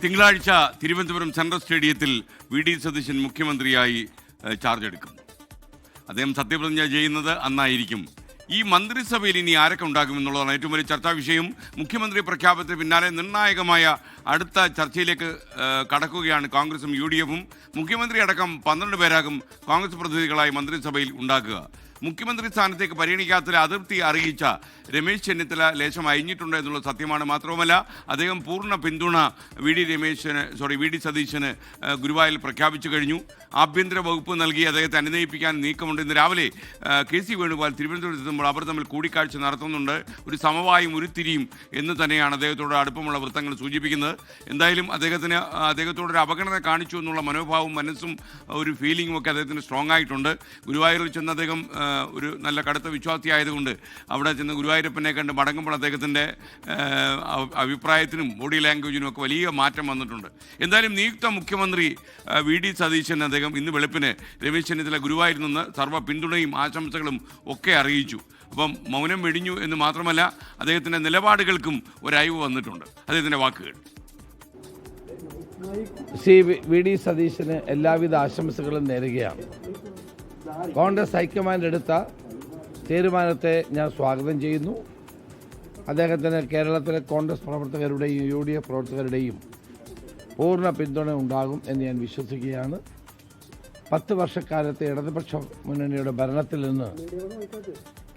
തിങ്കളാഴ്ച തിരുവനന്തപുരം സെൻട്രൽ സ്റ്റേഡിയത്തിൽ വി.ഡി. സതീശൻ മുഖ്യമന്ത്രിയായി ചാർജ് എടുക്കും. അദ്ദേഹം സത്യപ്രതിജ്ഞ ചെയ്യുന്നത് അന്നായിരിക്കും. ഈ മന്ത്രിസഭയിൽ ഇനി ആരൊക്കെ ഉണ്ടാകുമെന്നുള്ളതാണ് ഏറ്റവും വലിയ ചർച്ചാ വിഷയം. മുഖ്യമന്ത്രി പ്രഖ്യാപനത്തിന് പിന്നാലെ നിർണായകമായ അടുത്ത ചർച്ചയിലേക്ക് കടക്കുകയാണ് കോൺഗ്രസും UDF-ഉം. മുഖ്യമന്ത്രി അടക്കം 12 പേരാകും കോൺഗ്രസ് പ്രതിനിധികളായി മന്ത്രിസഭയിൽ ഉണ്ടാക്കുക. മുഖ്യമന്ത്രി സ്ഥാനത്തേക്ക് പരിഗണിക്കാത്തതിൽ അതൃപ്തി അറിയിച്ച രമേശ് ചെന്നിത്തല ലേശം അയഞ്ഞിട്ടുണ്ട് എന്നുള്ള സത്യമാണ്. മാത്രവുമല്ല, അദ്ദേഹം പൂർണ്ണ പിന്തുണ വി.ഡി. സതീശന് ഗുരുവായൂരിൽ പ്രഖ്യാപിച്ചു കഴിഞ്ഞു. ആഭ്യന്തര വകുപ്പ് നൽകി അദ്ദേഹത്തെ അനുനയിപ്പിക്കാൻ നീക്കമുണ്ട്. ഇന്ന് രാവിലെ കെ.സി. വേണുഗോപാൽ തിരുവനന്തപുരത്ത് എത്തുമ്പോൾ അവർ തമ്മിൽ കൂടിക്കാഴ്ച നടത്തുന്നുണ്ട്. ഒരു സമവായും ഉരുത്തിരിയും എന്ന് തന്നെയാണ് അദ്ദേഹത്തോട് അടുപ്പമുള്ള വൃത്തങ്ങൾ സൂചിപ്പിക്കുന്നത്. എന്തായാലും അദ്ദേഹത്തോടൊരു അവഗണന കാണിച്ചു എന്നുള്ള മനോഭാവവും മനസ്സും ഒരു ഫീലിംഗും ഒക്കെ അദ്ദേഹത്തിന് സ്ട്രോങ് ആയിട്ടുണ്ട്. ഗുരുവായൂരിൽ ചെന്ന് അദ്ദേഹം ഒരു നല്ല കടുത്ത വിശ്വാസിയായതുകൊണ്ട് അവിടെ ചെന്ന് ഗുരുവായൂരപ്പനെ കണ്ട് മടങ്ങുമ്പോൾ അദ്ദേഹത്തിൻ്റെ അഭിപ്രായത്തിനും ബോഡി ലാംഗ്വേജിനും ഒക്കെ വലിയ മാറ്റം വന്നിട്ടുണ്ട്. എന്തായാലും നിയുക്ത മുഖ്യമന്ത്രി വി.ഡി. സതീശൻ അദ്ദേഹം ഇന്ന് വെളുപ്പിന് രമേശ് ചെന്നിത്തല ഗുരുവായൂരിൽ നിന്ന് സർവ്വ പിന്തുണയും ആശംസകളും ഒക്കെ അറിയിച്ചു. അപ്പം മൗനം വെടിഞ്ഞു എന്ന് മാത്രമല്ല, അദ്ദേഹത്തിൻ്റെ നിലപാടുകൾക്കും ഒരയവ് വന്നിട്ടുണ്ട്. അദ്ദേഹത്തിൻ്റെ വാക്കുകൾ: ശ്രീ വി.ഡി. സതീശന് എല്ലാവിധ ആശംസകളും നേരുകയാണ്. കോൺഗ്രസ് ഹൈക്കമാൻഡ് എടുത്ത തീരുമാനത്തെ ഞാൻ സ്വാഗതം ചെയ്യുന്നു. അദ്ദേഹത്തിന് കേരളത്തിലെ കോൺഗ്രസ് പ്രവർത്തകരുടെയും UDF പ്രവർത്തകരുടെയും പൂർണ്ണ പിന്തുണ ഉണ്ടാകും എന്ന് ഞാൻ വിശ്വസിക്കുകയാണ്. 10 വർഷക്കാലത്തെ ഇടതുപക്ഷ മുന്നണിയുടെ ഭരണത്തിൽ നിന്ന്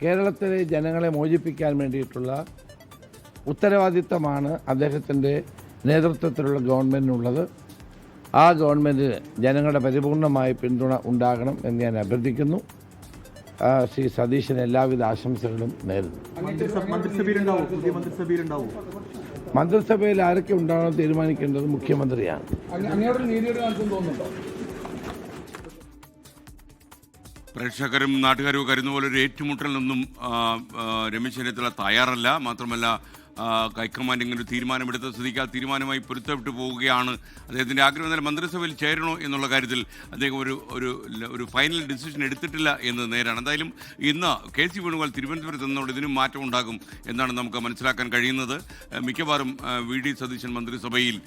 കേരളത്തിലെ ജനങ്ങളെ മോചിപ്പിക്കാൻ വേണ്ടിയിട്ടുള്ള ഉത്തരവാദിത്തമാണ് അദ്ദേഹത്തിൻ്റെ നേതൃത്വത്തിലുള്ള ഗവൺമെൻറ്റിനുള്ളത്. ആ ഗവൺമെൻറ്റിന് ജനങ്ങളുടെ പരിപൂർണമായ പിന്തുണ ഉണ്ടാകണം എന്ന് ഞാൻ അഭ്യർത്ഥിക്കുന്നു. ശ്രീ സതീശന് എല്ലാവിധ ആശംസകളും നേരുന്നു. മന്ത്രിസഭയിൽ ആരൊക്കെ ഉണ്ടാകണം തീരുമാനിക്കേണ്ടത് മുഖ്യമന്ത്രിയാണ്. പ്രേക്ഷകരും നാട്ടുകാരും കരുതുന്ന പോലെ ഒരു ഏറ്റുമുട്ടലിനൊന്നും രമേശ് ചെന്നിത്തല തയ്യാറല്ല. മാത്രമല്ല, ഹൈക്കമാൻഡ് ഇങ്ങനെ ഒരു തീരുമാനമെടുത്ത സ്ഥിതിക്ക് ആ തീരുമാനമായി പൊരുത്തപ്പെട്ടു പോവുകയാണ്. അദ്ദേഹത്തിൻ്റെ ആഗ്രഹം എന്നാൽ മന്ത്രിസഭയിൽ ചേരണോ എന്നുള്ള കാര്യത്തിൽ അദ്ദേഹം ഒരു ഫൈനൽ ഡിസിഷൻ എടുത്തിട്ടില്ല എന്ന് നേരാണ്. എന്തായാലും ഇന്ന് കെ.സി. വേണുഗോപാൽ തിരുവനന്തപുരത്ത് നിന്നോട് ഇതിനും മാറ്റം ഉണ്ടാകും എന്നാണ് നമുക്ക് മനസ്സിലാക്കാൻ കഴിയുന്നത്. മിക്കവാറും വി.ഡി. സതീശൻ മന്ത്രിസഭയിൽ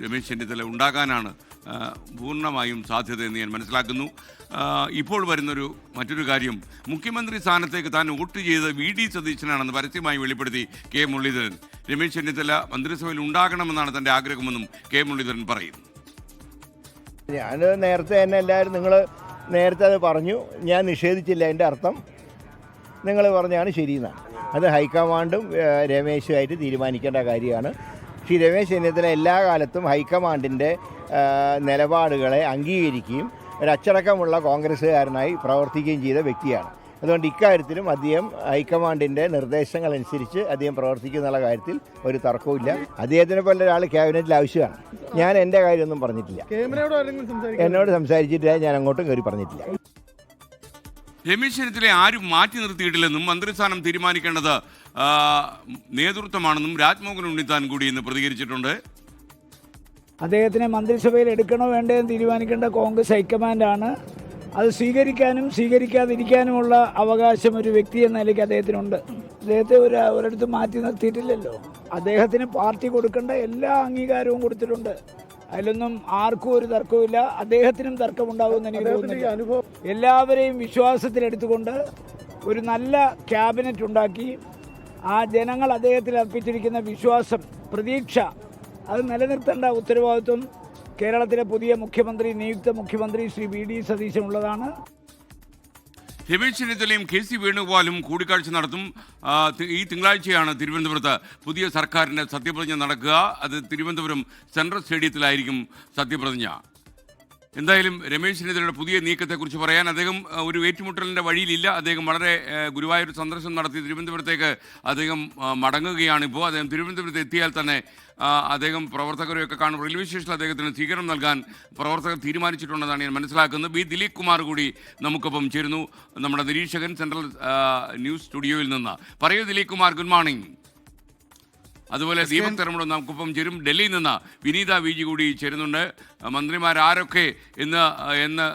രമേശ് ചെന്നിത്തല ഉണ്ടാകാനാണ് പൂർണ്ണമായും സാധ്യതയെന്ന് ഞാൻ മനസ്സിലാക്കുന്നു. ഇപ്പോൾ വരുന്നൊരു മറ്റൊരു കാര്യം, മുഖ്യമന്ത്രി സ്ഥാനത്തേക്ക് താൻ വോട്ട് ചെയ്ത് വി.ഡി. സതീശനാണെന്ന് പരസ്യമായി വെളിപ്പെടുത്തി കെ. മുരളീധരൻ. രമേശ് ചെന്നിത്തല മന്ത്രിസഭയിൽ ഉണ്ടാകണമെന്നാണ് തൻ്റെ ആഗ്രഹമെന്നും കെ. മുരളീധരൻ പറയുന്നു. ഞാൻ നേരത്തെ തന്നെ എല്ലാവരും നിങ്ങൾ നേരത്തെ അത് പറഞ്ഞു, ഞാൻ നിഷേധിച്ചില്ല. എൻ്റെ അർത്ഥം നിങ്ങൾ പറഞ്ഞാണ് ശരിയെന്നാണ്. അത് ഹൈക്കമാൻഡും രമേശുമായിട്ട് തീരുമാനിക്കേണ്ട കാര്യമാണ്. ശ്രീ രമേശ് ചെന്നിത്തല എല്ലാ കാലത്തും ഹൈക്കമാൻഡിൻ്റെ നിലപാടുകളെ അംഗീകരിക്കുകയും ഒരച്ചടക്കമുള്ള കോൺഗ്രസ്സുകാരനായി പ്രവർത്തിക്കുകയും ചെയ്ത വ്യക്തിയാണ്. അതുകൊണ്ട് ഇക്കാര്യത്തിലും അദ്ദേഹം ഹൈക്കമാൻഡിൻ്റെ നിർദ്ദേശങ്ങളനുസരിച്ച് അദ്ദേഹം പ്രവർത്തിക്കുന്നുള്ള കാര്യത്തിൽ ഒരു തർക്കവുമില്ല. അദ്ദേഹത്തിനെ പോലെ ഒരാൾ ക്യാബിനറ്റിൽ ആവശ്യമാണ്. ഞാൻ എൻ്റെ കാര്യമൊന്നും പറഞ്ഞിട്ടില്ല. എന്നോട് സംസാരിച്ചിട്ടില്ല, ഞാൻ അങ്ങോട്ടും കയറി പറഞ്ഞിട്ടില്ല. രമേശ് ചെന്നിത്തലയെ ആരും മാറ്റി നിർത്തിയിട്ടില്ലെന്നും മന്ത്രിസ്ഥാനം തീരുമാനിക്കേണ്ടത് നേതൃത്വമാണെന്നും രാജ്മോഹൻ ഉണ്ണിത്താൻ കൂടി ഇന്ന് പ്രതികരിച്ചിട്ടുണ്ട്. അദ്ദേഹത്തിനെ മന്ത്രിസഭയിൽ എടുക്കണോ വേണ്ടോ എന്ന് തീരുമാനിക്കേണ്ട കോൺഗ്രസ് ഹൈക്കമാൻഡാണ്. അത് സ്വീകരിക്കാനും സ്വീകരിക്കാതിരിക്കാനുമുള്ള അവകാശം ഒരു വ്യക്തി എന്ന നിലയ്ക്ക് അദ്ദേഹത്തിനുണ്ട്. അദ്ദേഹത്തെ ഒരിടത്തും മാറ്റി നിർത്തിയിട്ടില്ലല്ലോ. അദ്ദേഹത്തിന് പാർട്ടി കൊടുക്കേണ്ട എല്ലാ അംഗീകാരവും കൊടുത്തിട്ടുണ്ട്. അതിലൊന്നും ആർക്കും ഒരു തർക്കവുമില്ല. അദ്ദേഹത്തിനും തർക്കമുണ്ടാകുമെന്ന് എനിക്ക് തോന്നുന്നില്ല. എല്ലാവരെയും വിശ്വാസത്തിലെടുത്തുകൊണ്ട് ഒരു നല്ല ക്യാബിനറ്റ് ഉണ്ടാക്കി ആ ജനങ്ങൾ അദ്ദേഹത്തിൽ അർപ്പിച്ചിരിക്കുന്ന വിശ്വാസം, പ്രതീക്ഷ അത് നിലനിർത്തേണ്ട ഉത്തരവാദിത്വം കേരളത്തിലെ പുതിയ മുഖ്യമന്ത്രി, നിയുക്ത മുഖ്യമന്ത്രി ശ്രീ വി.ഡി. സതീശനുള്ളതാണ്. രമേശ് ചെന്നിത്തലയും കെ.സി. വേണുഗോപാലും കൂടിക്കാഴ്ച നടത്തും. ഈ തിങ്കളാഴ്ചയാണ് തിരുവനന്തപുരത്ത് പുതിയ സർക്കാരിൻ്റെ സത്യപ്രതിജ്ഞ നടക്കുക. അത് തിരുവനന്തപുരം സെൻട്രൽ സ്റ്റേഡിയത്തിലായിരിക്കും സത്യപ്രതിജ്ഞ. എന്തായാലും രമേശ് ചെന്നിത്തലയുടെ പുതിയ നീക്കത്തെക്കുറിച്ച് പറയാൻ അദ്ദേഹം ഒരു ഏറ്റുമുട്ടലിൻ്റെ വഴിയിലില്ല. അദ്ദേഹം വളരെ ഗുരുവായൂർ സന്ദർശനം നടത്തി തിരുവനന്തപുരത്തേക്ക് അദ്ദേഹം മടങ്ങുകയാണിപ്പോൾ. അദ്ദേഹം തിരുവനന്തപുരത്ത് എത്തിയാൽ തന്നെ അദ്ദേഹം പ്രവർത്തകരെയൊക്കെ കാണും. റെയിൽവേ സ്റ്റേഷനിൽ അദ്ദേഹത്തിന് സ്വീകരണം നൽകാൻ പ്രവർത്തകർ തീരുമാനിച്ചിട്ടുണ്ടെന്നാണ് ഞാൻ മനസ്സിലാക്കുന്നത്. ബി ദിലീപ് കുമാർ കൂടി നമുക്കൊപ്പം ചേരുന്നു, നമ്മുടെ നിരീക്ഷകൻ സെൻട്രൽ ന്യൂസ് സ്റ്റുഡിയോയിൽ നിന്ന്. പറയൂ ദിലീപ് കുമാർ, ഗുഡ് മോർണിംഗ്. അതുപോലെ ദീപക് തർമ്മട് നമുക്കിപ്പം ചേരും. ഡൽഹിയിൽ നിന്ന് വിനീത VG കൂടി ചേരുന്നുണ്ട്. മന്ത്രിമാരാരൊക്കെ എന്ന്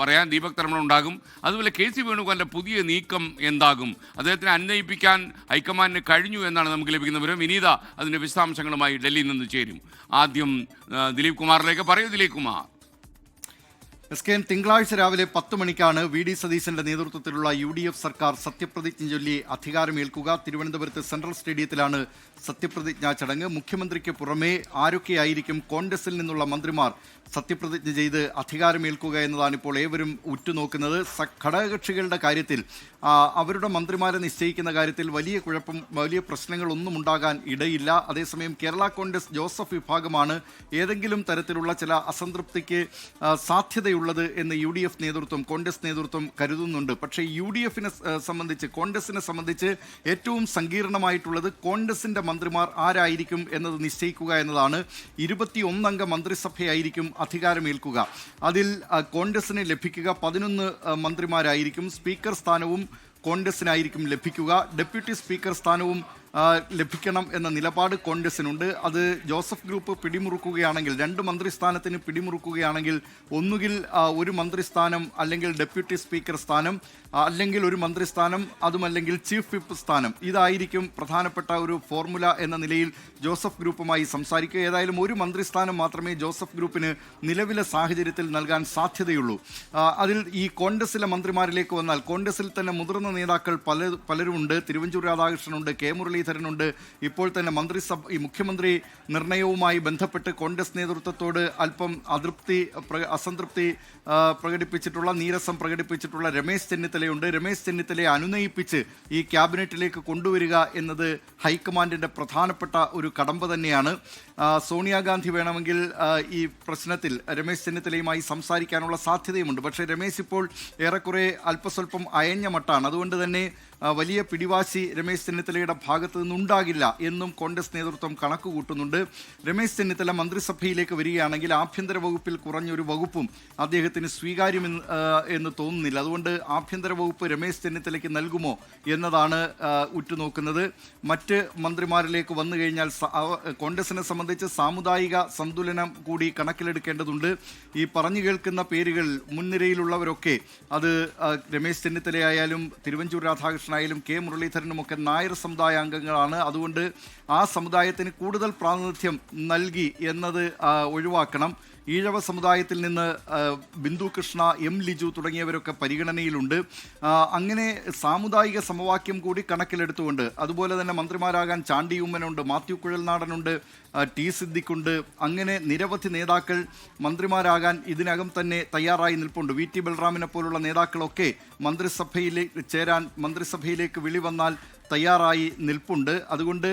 പറയാൻ ദീപക് തർമ്മട് ഉണ്ടാകും. അതുപോലെ KC വേണുഗോപാലിൻ്റെ പുതിയ നീക്കം എന്താകും? അദ്ദേഹത്തിനെ അന്വയിപ്പിക്കാൻ ഹൈക്കമാൻഡിന് കഴിഞ്ഞു എന്നാണ് നമുക്ക് ലഭിക്കുന്ന വിവരം. വിനീത അതിൻ്റെ വിശദാംശങ്ങളുമായി ഡൽഹിയിൽ നിന്ന് ചേരും. ആദ്യം ദിലീപ് കുമാറിലേക്ക് പറയൂ. ദിലീപ് കുമാർ. SKN തിങ്കളാഴ്ച രാവിലെ 10 മണിക്കാണ് VD സതീശന്റെ നേതൃത്വത്തിലുള്ള UDF സർക്കാർ സത്യപ്രതിജ്ഞ ചൊല്ലി അധികാരമേൽക്കുക. തിരുവനന്തപുരത്ത് സെൻട്രൽ സ്റ്റേഡിയത്തിലാണ് സത്യപ്രതിജ്ഞാ ചടങ്ങ്. മുഖ്യമന്ത്രിക്ക് പുറമെ ആരൊക്കെയായിരിക്കും കോൺഗ്രസിൽ നിന്നുള്ള മന്ത്രിമാർ സത്യപ്രതിജ്ഞ ചെയ്ത് അധികാരമേൽക്കുക എന്നതാണ് ഇപ്പോൾ ഏവരും ഉറ്റുനോക്കുന്നത്. ഘടകകക്ഷികളുടെ കാര്യത്തിൽ അവരുടെ മന്ത്രിമാരെ നിശ്ചയിക്കുന്ന കാര്യത്തിൽ വലിയ പ്രശ്നങ്ങളൊന്നും ഉണ്ടാകാൻ ഇടയില്ല. അതേസമയം കേരള കോൺഗ്രസ് ജോസഫ് വിഭാഗമാണ് ഏതെങ്കിലും തരത്തിലുള്ള ചില അസംതൃപ്തിക്ക് സാധ്യതയുള്ളത് എന്ന് UDF നേതൃത്വം, കോൺഗ്രസ് നേതൃത്വം കരുതുന്നുണ്ട്. പക്ഷേ UDFനെ സംബന്ധിച്ച്, കോൺഗ്രസിനെ സംബന്ധിച്ച് ഏറ്റവും സങ്കീർണമായിട്ടുള്ളത് കോൺഗ്രസിന്റെ മന്ത്രിമാർ ആരായിരിക്കും എന്നത് നിശ്ചയിക്കുക എന്നതാണ്. 21 അംഗ മന്ത്രിസഭയായിരിക്കും അധികാരമേൽക്കുക. അതിൽ കോൺഗ്രസിന് ലഭിക്കുക 11 മന്ത്രിമാരായിരിക്കും. സ്പീക്കർ സ്ഥാനവും കോൺഗ്രസിനായിരിക്കും ലഭിക്കുക. ഡെപ്യൂട്ടി സ്പീക്കർ സ്ഥാനവും ലഭിക്കണം എന്ന നിലപാട് കോൺഗ്രസിനുണ്ട്. അത് ജോസഫ് ഗ്രൂപ്പ് പിടിമുറുക്കുകയാണെങ്കിൽ, 2 മന്ത്രിസ്ഥാനത്തിന് പിടിമുറുക്കുകയാണെങ്കിൽ ഒന്നുകിൽ ഒരു മന്ത്രിസ്ഥാനം, അല്ലെങ്കിൽ ഡെപ്യൂട്ടി സ്പീക്കർ സ്ഥാനം, അല്ലെങ്കിൽ ഒരു മന്ത്രിസ്ഥാനം, അതുമല്ലെങ്കിൽ ചീഫ് വിപ്പ് സ്ഥാനം. ഇതായിരിക്കും പ്രധാനപ്പെട്ട ഒരു ഫോർമുല എന്ന നിലയിൽ ജോസഫ് ഗ്രൂപ്പുമായി സംസാരിക്കുക. ഏതായാലും ഒരു മന്ത്രിസ്ഥാനം മാത്രമേ ജോസഫ് ഗ്രൂപ്പിന് നിലവിലെ സാഹചര്യത്തിൽ നൽകാൻ സാധ്യതയുള്ളൂ. അതിൽ ഈ കോൺഗ്രസിലെ മന്ത്രിമാരിലേക്ക് വന്നാൽ, കോൺഗ്രസിൽ തന്നെ മുതിർന്ന നേതാക്കൾ പലരുമുണ്ട്. തിരുവഞ്ചൂർ രാധാകൃഷ്ണനുണ്ട്, കെ മുരളീധരനുണ്ട്. ഇപ്പോൾ തന്നെ മുഖ്യമന്ത്രി നിർണയവുമായി ബന്ധപ്പെട്ട് കോൺഗ്രസ് നേതൃത്വത്തോട് അല്പം അസംതൃപ്തി പ്രകടിപ്പിച്ചിട്ടുള്ള, നീരസം പ്രകടിപ്പിച്ചിട്ടുള്ള രമേശ് ചെന്നിത്തലയുണ്ട്. രമേശ് ചെന്നിത്തലയെ അനുനയിപ്പിച്ച് ഈ ക്യാബിനറ്റിലേക്ക് കൊണ്ടുവരിക എന്നത് ഹൈക്കമാൻഡിന്റെ പ്രധാനപ്പെട്ട ഒരു കടമ്പ തന്നെയാണ്. സോണിയാഗാന്ധി വേണമെങ്കിൽ ഈ പ്രശ്നത്തിൽ രമേശ് ചെന്നിത്തലയുമായി സംസാരിക്കാനുള്ള സാധ്യതയുമുണ്ട്. പക്ഷേ രമേശ് ഇപ്പോൾ ഏറെക്കുറെ അല്പസ്വല്പം അയഞ്ഞ മട്ടാണ്. അതുകൊണ്ട് തന്നെ വലിയ പിടിവാശി രമേശ് ചെന്നിത്തലയുടെ ഭാഗത്തു നിന്നുണ്ടാകില്ല എന്നും കോൺഗ്രസ് നേതൃത്വം കണക്ക് കൂട്ടുന്നുണ്ട്. രമേശ് ചെന്നിത്തല മന്ത്രിസഭയിലേക്ക് വരികയാണെങ്കിൽ ആഭ്യന്തര വകുപ്പിൽ കുറഞ്ഞൊരു വകുപ്പും അദ്ദേഹത്തിന് സ്വീകാര്യം എന്ന് തോന്നുന്നില്ല. അതുകൊണ്ട് ആഭ്യന്തര വകുപ്പ് രമേശ് ചെന്നിത്തലയ്ക്ക് നൽകുമോ എന്നതാണ് ഉറ്റുനോക്കുന്നത്. മറ്റ് മന്ത്രിമാരിലേക്ക് വന്നു കഴിഞ്ഞാൽ കോൺഗ്രസിനെ സംബന്ധിച്ച് സാമുദായിക സന്തുലനം കൂടി കണക്കിലെടുക്കേണ്ടതുണ്ട്. ഈ പറഞ്ഞു കേൾക്കുന്ന പേരുകൾ, മുൻനിരയിലുള്ളവരൊക്കെ, അത് രമേശ് ചെന്നിത്തലയായാലും തിരുവഞ്ചൂർ രാധാകൃഷ്ണനായാലും കെ മുരളീധരനുമൊക്കെ നായർ സമുദായ അംഗങ്ങളാണ്. അതുകൊണ്ട് ആ സമുദായത്തിന് കൂടുതൽ പ്രാതിനിധ്യം നൽകി എന്നത് ഒഴിവാക്കണം. ഈഴവ സമുദായത്തിൽ നിന്ന് ബിന്ദു കൃഷ്ണ, M ലിജു തുടങ്ങിയവരൊക്കെ പരിഗണനയിലുണ്ട്. അങ്ങനെ സാമുദായിക സമവാക്യം കൂടി കണക്കിലെടുത്തുകൊണ്ട്, അതുപോലെ തന്നെ മന്ത്രിമാരാകാൻ ചാണ്ടി ഉമ്മനുണ്ട്, മാത്യു കുഴൽനാടനുണ്ട്, T സിദ്ദിഖുണ്ട്. അങ്ങനെ നിരവധി നേതാക്കൾ മന്ത്രിമാരാകാൻ ഇതിനകം തന്നെ തയ്യാറായി നിൽപ്പുണ്ട്. VT ബൽറാമിനെ പോലുള്ള നേതാക്കളൊക്കെ മന്ത്രിസഭയിലേക്ക് വിളി വന്നാൽ തയ്യാറായി നിൽപ്പുണ്ട്. അതുകൊണ്ട്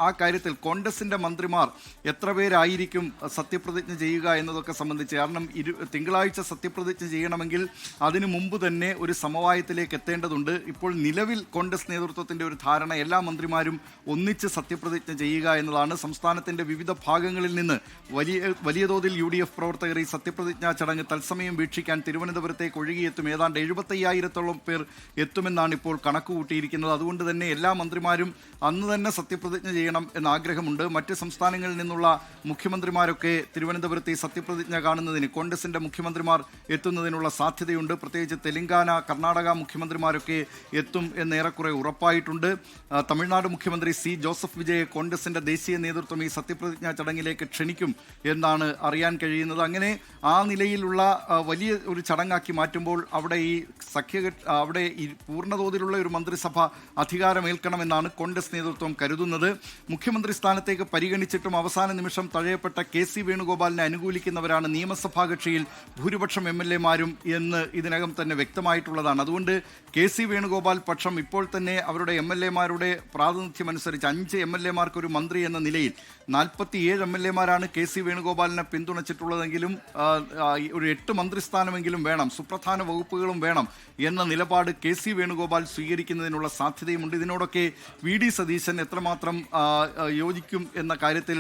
ആ കാര്യത്തിൽ കോൺഗ്രസിൻ്റെ മന്ത്രിമാർ എത്ര പേരായിരിക്കും സത്യപ്രതിജ്ഞ ചെയ്യുക എന്നതൊക്കെ സംബന്ധിച്ച്, കാരണം തിങ്കളാഴ്ച സത്യപ്രതിജ്ഞ ചെയ്യണമെങ്കിൽ അതിനു മുമ്പ് തന്നെ ഒരു സമവായത്തിലേക്ക് എത്തേണ്ടതുണ്ട്. ഇപ്പോൾ നിലവിൽ കോൺഗ്രസ് നേതൃത്വത്തിൻ്റെ ഒരു ധാരണ എല്ലാ മന്ത്രിമാരും ഒന്നിച്ച് സത്യപ്രതിജ്ഞ ചെയ്യുക എന്നതാണ്. സംസ്ഥാനത്തിൻ്റെ വിവിധ ഭാഗങ്ങളിൽ നിന്ന് വലിയ തോതിൽ UDF പ്രവർത്തകർ ഈ സത്യപ്രതിജ്ഞാ ചടങ്ങ് തത്സമയം വീക്ഷിക്കാൻ തിരുവനന്തപുരത്തേക്ക് ഒഴുകിയെത്തും. ഏതാണ്ട് 75,000-ഓളം പേർ എത്തുമെന്നാണ് ഇപ്പോൾ കണക്ക് കൂട്ടിയിരിക്കുന്നത്. അതുകൊണ്ട് തന്നെ എല്ലാ മന്ത്രിമാരും അന്ന് തന്നെ സത്യപ്രതിജ്ഞ ചെയ്യണം എന്ന ആഗ്രഹമുണ്ട്. മറ്റ് സംസ്ഥാനങ്ങളിൽ നിന്നുള്ള മുഖ്യമന്ത്രിമാരൊക്കെ തിരുവനന്തപുരത്ത് ഈ സത്യപ്രതിജ്ഞ കാണുന്നതിന്, കോൺഗ്രസിൻ്റെ മുഖ്യമന്ത്രിമാർ എത്തുന്നതിനുള്ള സാധ്യതയുണ്ട്. പ്രത്യേകിച്ച് തെലങ്കാന, കർണാടക മുഖ്യമന്ത്രിമാരൊക്കെ എത്തും എന്നേറെക്കുറെ ഉറപ്പായിട്ടുണ്ട്. തമിഴ്നാട് മുഖ്യമന്ത്രി C ജോസഫ് വിജയെ കോൺഗ്രസിൻ്റെ ദേശീയ നേതൃത്വം ഈ സത്യപ്രതിജ്ഞാ ചടങ്ങിലേക്ക് ക്ഷണിക്കും എന്നാണ് അറിയാൻ കഴിയുന്നത്. അങ്ങനെ ആ നിലയിലുള്ള വലിയ ഒരു ചടങ്ങാക്കി മാറ്റുമ്പോൾ അവിടെ ഈ പൂർണ്ണതോതിലുള്ള ഒരു മന്ത്രിസഭ അധികാരമേൽക്കണമെന്നാണ് കോൺഗ്രസ് നേതൃത്വം കരുതുന്നത്. മുഖ്യമന്ത്രി സ്ഥാനത്തേക്ക് പരിഗണിച്ചിട്ടും അവസാന നിമിഷം തഴയപ്പെട്ട KC വേണുഗോപാലിനെ അനുകൂലിക്കുന്നവരാണ് നിയമസഭാ കക്ഷിയിൽ ഭൂരിപക്ഷം MLA-മാരും എന്ന് ഇതിനകം തന്നെ വ്യക്തമായിട്ടുള്ളതാണ്. അതുകൊണ്ട് KC വേണുഗോപാൽ പക്ഷം ഇപ്പോൾ തന്നെ അവരുടെ MLA-മാരുടെ പ്രാതിനിധ്യം അനുസരിച്ച് 5 MLA-മാർക്ക് ഒരു മന്ത്രി എന്ന നിലയിൽ 47 MLA-മാരാണ് KC വേണുഗോപാലിനെ പിന്തുണച്ചിട്ടുള്ളതെങ്കിലും ഒരു 8 മന്ത്രിസ്ഥാനമെങ്കിലും വേണം, സുപ്രധാന വകുപ്പുകളും വേണം എന്ന നിലപാട് KC വേണുഗോപാൽ സ്വീകരിക്കുന്നതിനുള്ള സാധ്യതയുമുണ്ട്. ഇതിനോട് ഇതിനോടൊക്കെ വി ഡി സതീശൻ എത്രമാത്രം യോജിക്കും എന്ന കാര്യത്തിൽ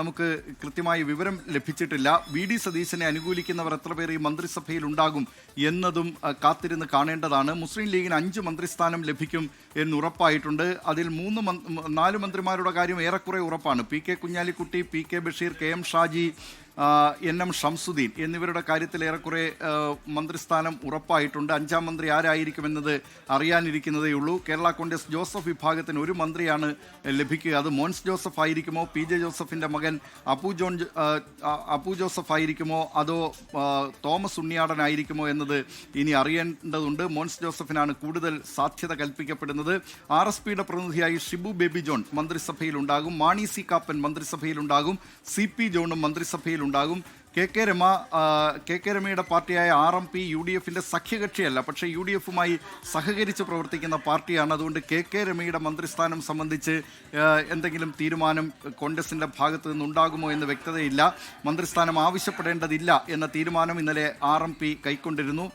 നമുക്ക് കൃത്യമായ വിവരം ലഭിച്ചിട്ടില്ല. വി ഡി സതീശനെ അനുകൂലിക്കുന്നവർ എത്ര പേർ ഈ മന്ത്രിസഭയിൽ ഉണ്ടാകും എന്നതും കാത്തിരുന്ന് കാണേണ്ടതാണ്. മുസ്ലിം ലീഗിന് 5 മന്ത്രിസ്ഥാനം ലഭിക്കും എന്ന് ഉറപ്പായിട്ടുണ്ട്. അതിൽ 4 മന്ത്രിമാരുടെ കാര്യം ഏറെക്കുറെ ഉറപ്പാണ്. P K Kunhalikutty, P K Basheer, K M Shaji, N M. Shamsuddeen എന്നിവരുടെ കാര്യത്തിൽ ഏറെക്കുറെ മന്ത്രിസ്ഥാനം ഉറപ്പായിട്ടുണ്ട്. 5ാം മന്ത്രി ആരായിരിക്കുമെന്നത് അറിയാനിരിക്കുന്നതേ ഉള്ളൂ. കേരള കോൺഗ്രസ് ജോസഫ് വിഭാഗത്തിന് 1 മന്ത്രിയാണ് ലഭിക്കുക. അത് മോൻസ് ജോസഫ് ആയിരിക്കുമോ, പി ജെ ജോസഫിൻ്റെ മകൻ അപ്പു ജോസഫ് ആയിരിക്കുമോ, അതോ തോമസ് ഉണ്ണിയാടൻ ആയിരിക്കുമോ എന്നത് ഇനി അറിയേണ്ടതുണ്ട്. മോൻസ് ജോസഫിനാണ് കൂടുതൽ സാധ്യത കൽപ്പിക്കപ്പെടുന്നത്. RSPയുടെ പ്രതിനിധിയായി ഷിബു ബേബി ജോൺ മന്ത്രിസഭയിലുണ്ടാകും. മാണി സി കാപ്പൻ മന്ത്രിസഭയിലുണ്ടാകും. CP ജോണും മന്ത്രിസഭയിലുണ്ടാകും. കെ കെ രമയുടെ പാർട്ടിയായ RMP UDFിൻ്റെ സഖ്യകക്ഷിയല്ല, പക്ഷേ UDFുമായി സഹകരിച്ച് പ്രവർത്തിക്കുന്ന പാർട്ടിയാണ്. അതുകൊണ്ട് കെ രമയുടെ മന്ത്രിസ്ഥാനം സംബന്ധിച്ച് എന്തെങ്കിലും തീരുമാനം കോൺഗ്രസിൻ്റെ ഭാഗത്ത് നിന്നുണ്ടാകുമോ എന്ന് വ്യക്തതയില്ല. മന്ത്രിസ്ഥാനം ആവശ്യപ്പെടേണ്ടതില്ല എന്ന തീരുമാനം ഇന്നലെ RMP കൈക്കൊണ്ടിരുന്നു.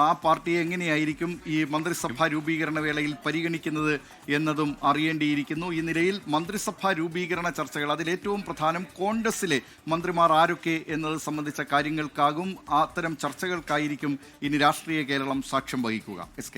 ആ പാർട്ടിയെ എങ്ങനെയായിരിക്കും ഈ മന്ത്രിസഭാ രൂപീകരണ വേളയിൽ പരിഗണിക്കുന്നത് എന്നതും അറിയേണ്ടിയിരിക്കുന്നു. ഈ നിലയിൽ മന്ത്രിസഭാ രൂപീകരണ ചർച്ചകൾ, അതിലേറ്റവും പ്രധാനം കോൺഗ്രസിലെ മന്ത്രിമാർ ആരൊക്കെ എന്നത് സംബന്ധിച്ച കാര്യങ്ങൾക്കാകും, അത്തരം ചർച്ചകൾക്കായിരിക്കും ഇനി രാഷ്ട്രീയ കേരളം സാക്ഷ്യം വഹിക്കുക. SK.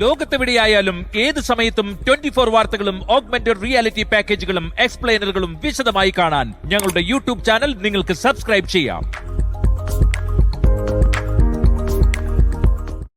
ലോകത്തെവിടെയായാലും ഏത് സമയത്തും 24 വാർത്തകളും ഓഗ്മെന്റഡ് റിയാലിറ്റി പാക്കേജുകളും എക്സ്പ്ലെയിനറുകളും വിശദമായി കാണാൻ ഞങ്ങളുടെ യൂട്യൂബ് ചാനൽ നിങ്ങൾക്ക് സബ്സ്ക്രൈബ് ചെയ്യാം.